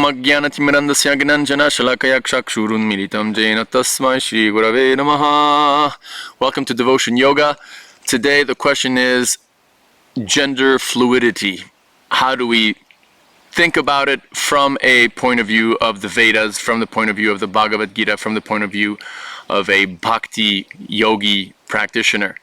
Namagyanatimirandasya Gnanjana Shalakaya Chakshurunmilitam Jaina Tasmai Shri Gurave Namaha. Welcome to Devotion Yoga. Today the question is gender fluidity. How do we think about it from a point of view of the Vedas, from the point of view of the Bhagavad Gita, from the point of view of a bhakti yogi practitioner?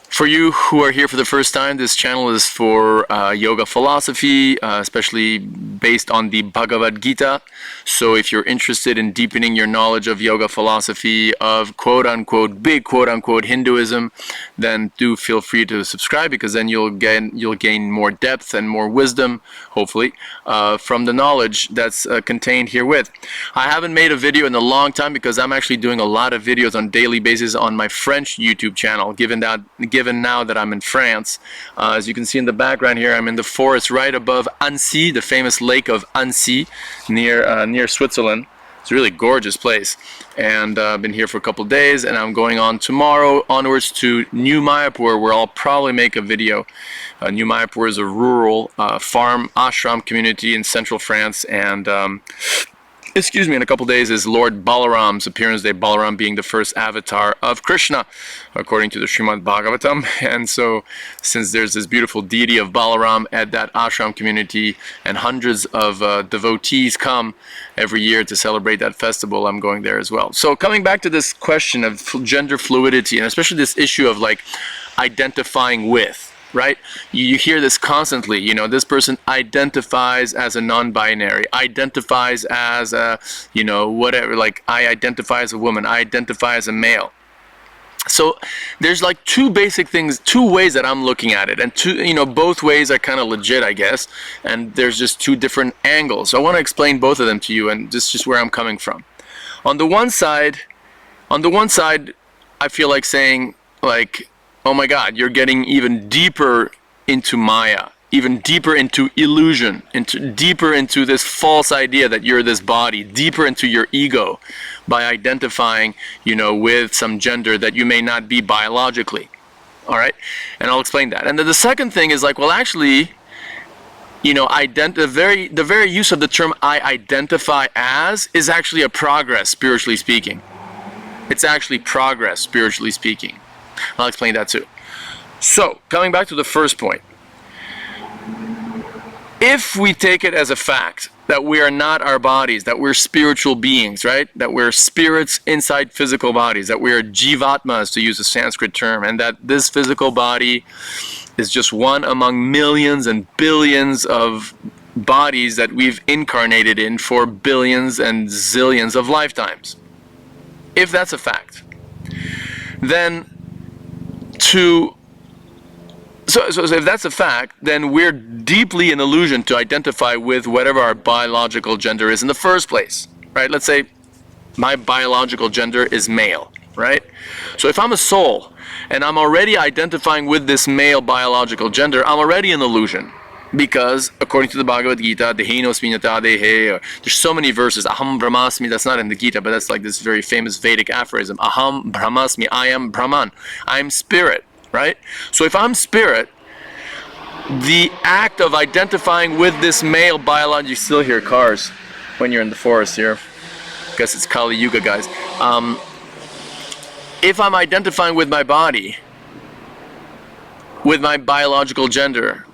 For you who are here for the first time, this channel is for yoga philosophy, especially based on the Bhagavad Gita. So if you're interested in deepening your knowledge of yoga philosophy, of quote-unquote, big quote-unquote Hinduism, then do feel free to subscribe, because then you'll gain more depth and more wisdom, hopefully, from the knowledge that's contained herewith. I haven't made a video in a long time because I'm actually doing a lot of videos on a daily basis on my French YouTube channel, given now that I'm in France. As you can see in the background here, I'm in the forest right above Annecy, the famous lake of Annecy, near Switzerland. It's a really gorgeous place, and I've been here for a couple days, and I'm going on tomorrow onwards to New Mayapur, where I'll probably make a video. New Mayapur is a rural farm ashram community in central France, and in a couple days is Lord Balaram's appearance day, Balaram being the first avatar of Krishna, according to the Srimad Bhagavatam. And so, since there's this beautiful deity of Balaram at that ashram community, and hundreds of devotees come every year to celebrate that festival, I'm going there as well. So, coming back to this question of gender fluidity, and especially this issue of like identifying with, right? You hear this constantly, you know, this person identifies as a non-binary, identifies as a, you know, whatever, like I identify as a woman, I identify as a male. So there's like two basic things, two ways that I'm looking at it, and both ways are kind of legit, I guess, and there's just two different angles. So I want to explain both of them to you, and this is just where I'm coming from. On the one side, I feel like saying, like, oh my God, you're getting even deeper into Maya, even deeper into illusion, deeper into this false idea that you're this body, deeper into your ego by identifying, with some gender that you may not be biologically. All right? And I'll explain that. And then the second thing is like, well, actually, the very use of the term I identify as is actually a progress, spiritually speaking. It's actually progress, spiritually speaking. I'll explain that too. So, coming back to the first point. If we take it as a fact that we are not our bodies, that we're spiritual beings, right? That we're spirits inside physical bodies, that we are jivatmas, to use a Sanskrit term, and that this physical body is just one among millions and billions of bodies that we've incarnated in for billions and zillions of lifetimes. If that's a fact, then so if that's a fact, then we're deeply in illusion to identify with whatever our biological gender is in the first place, right? Let's say my biological gender is male, right? So if I'm a soul and I'm already identifying with this male biological gender, I'm already in illusion. Because according to the Bhagavad Gita, there's so many verses, aham brahmasmi, that's not in the Gita, but that's like this very famous Vedic aphorism, aham brahmasmi, I am Brahman, I'm spirit, right? So if I'm spirit, the act of identifying with this male biology, you still hear cars when you're in the forest here, I guess it's Kali Yuga, guys. If I'm identifying with my body, with my biological gender,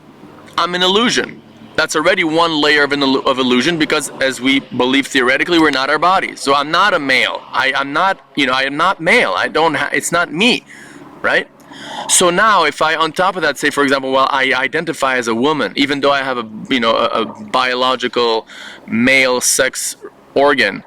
I'm in illusion. That's already one layer of illusion, because as we believe theoretically, we're not our bodies. So I'm not a male. I am not male. It's not me, right? So now if I, on top of that, say, for example, well, I identify as a woman, even though I have a biological male sex organ,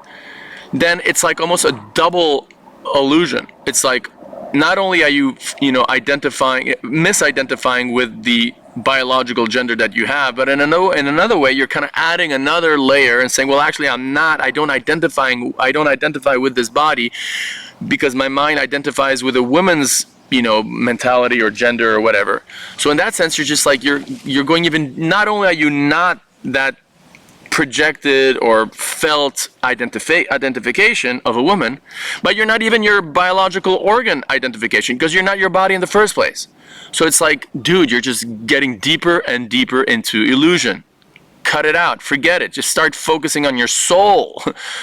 then it's like almost a double illusion. It's like, not only are you, misidentifying with the biological gender that you have, but in another way, you're kind of adding another layer and saying, well, actually, I don't identify with this body, because my mind identifies with a woman's, mentality or gender or whatever. So in that sense, you're just like, you're going even, not only are you not that projected or felt identification of a woman, but you're not even your biological organ identification, because you're not your body in the first place. So it's like, dude, you're just getting deeper and deeper into illusion. cut it out. Forget it. Just start focusing on your soul.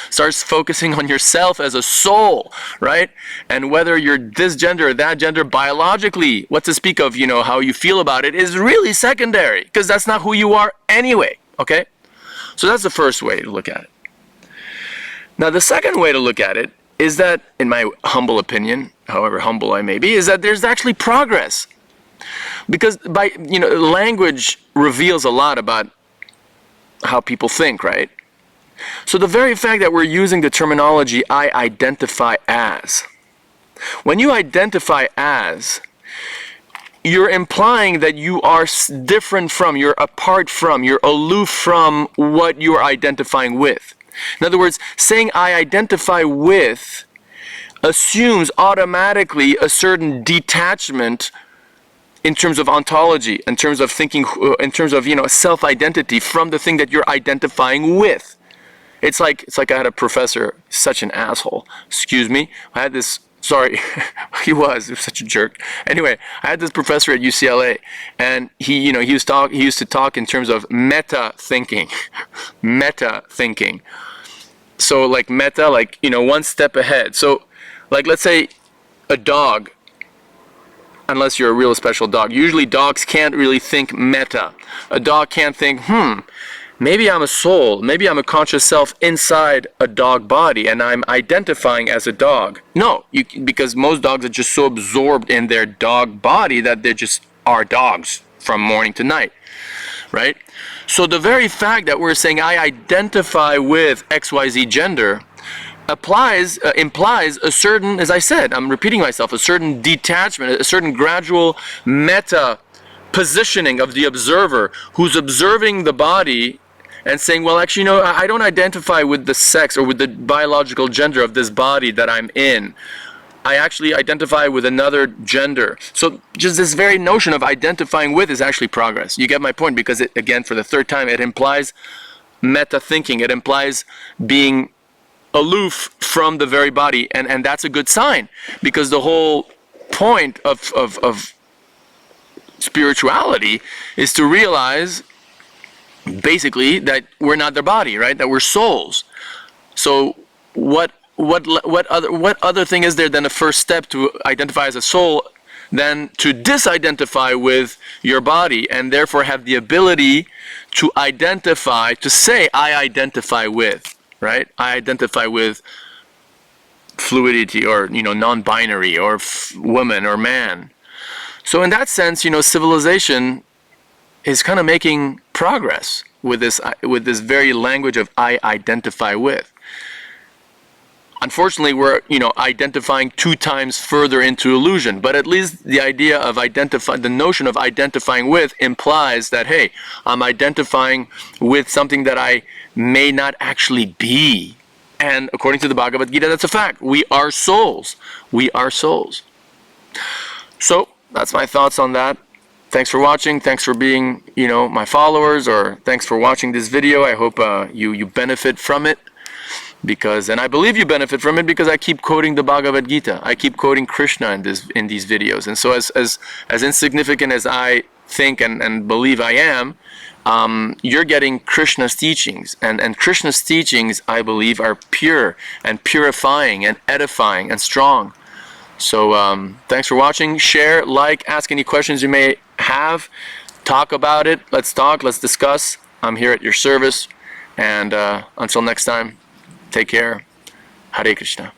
Start focusing on yourself as a soul, right? And whether you're this gender or that gender, biologically, what to speak of, how you feel about it is really secondary, because that's not who you are anyway, okay? So that's the first way to look at it. Now, the second way to look at it is that, in my humble opinion, however humble I may be, is that there's actually progress. Because language reveals a lot about how people think, right? So the very fact that we're using the terminology I identify as, when you identify as, you're implying that you are different from, you're apart from, you're aloof from what you're identifying with. In other words, saying I identify with assumes automatically a certain detachment in terms of ontology, in terms of thinking, in terms of, self-identity from the thing that you're identifying with. It's like I had a professor, such an asshole. Excuse me. I had this, sorry, he was such a jerk. Anyway, I had this professor at UCLA, and he used to talk in terms of meta thinking. Meta thinking. So like meta, one step ahead. So like, let's say a dog, unless you're a real special dog. Usually dogs can't really think meta. A dog can't think, maybe I'm a soul, maybe I'm a conscious self inside a dog body and I'm identifying as a dog. No, because most dogs are just so absorbed in their dog body that they just are dogs from morning to night, right? So the very fact that we're saying I identify with XYZ gender implies a certain, as I said, I'm repeating myself, a certain detachment, a certain gradual meta positioning of the observer who's observing the body and saying, well, actually, I don't identify with the sex or with the biological gender of this body that I'm in. I actually identify with another gender. So just this very notion of identifying with is actually progress. You get my point, because it, again, for the third time, it implies meta thinking. It implies being aloof from the very body, and that's a good sign, because the whole point of spirituality is to realize basically that we're not their body, right? That we're souls. So what other thing is there than the first step to identify as a soul than to disidentify with your body, and therefore have the ability to identify, to say I identify with, right? I identify with fluidity, or non-binary, or woman or man. So in that sense, civilization is kind of making progress with this very language of I identify with. Unfortunately, we're identifying 2 times further into illusion, but at least the idea of the notion of identifying with implies that, hey, I'm identifying with something that I may not actually be. And according to the Bhagavad Gita, that's a fact. We are souls. We are souls. So that's my thoughts on that. Thanks for watching. Thanks for being, my followers, or thanks for watching this video. I hope you benefit from it. And I believe you benefit from it, because I keep quoting the Bhagavad Gita. I keep quoting Krishna in these videos. And so as insignificant as I think and believe I am, you're getting Krishna's teachings. And Krishna's teachings, I believe, are pure and purifying and edifying and strong. So thanks for watching. Share, like, ask any questions you may have. Talk about it. Let's talk. Let's discuss. I'm here at your service. And until next time, take care. Hare Krishna.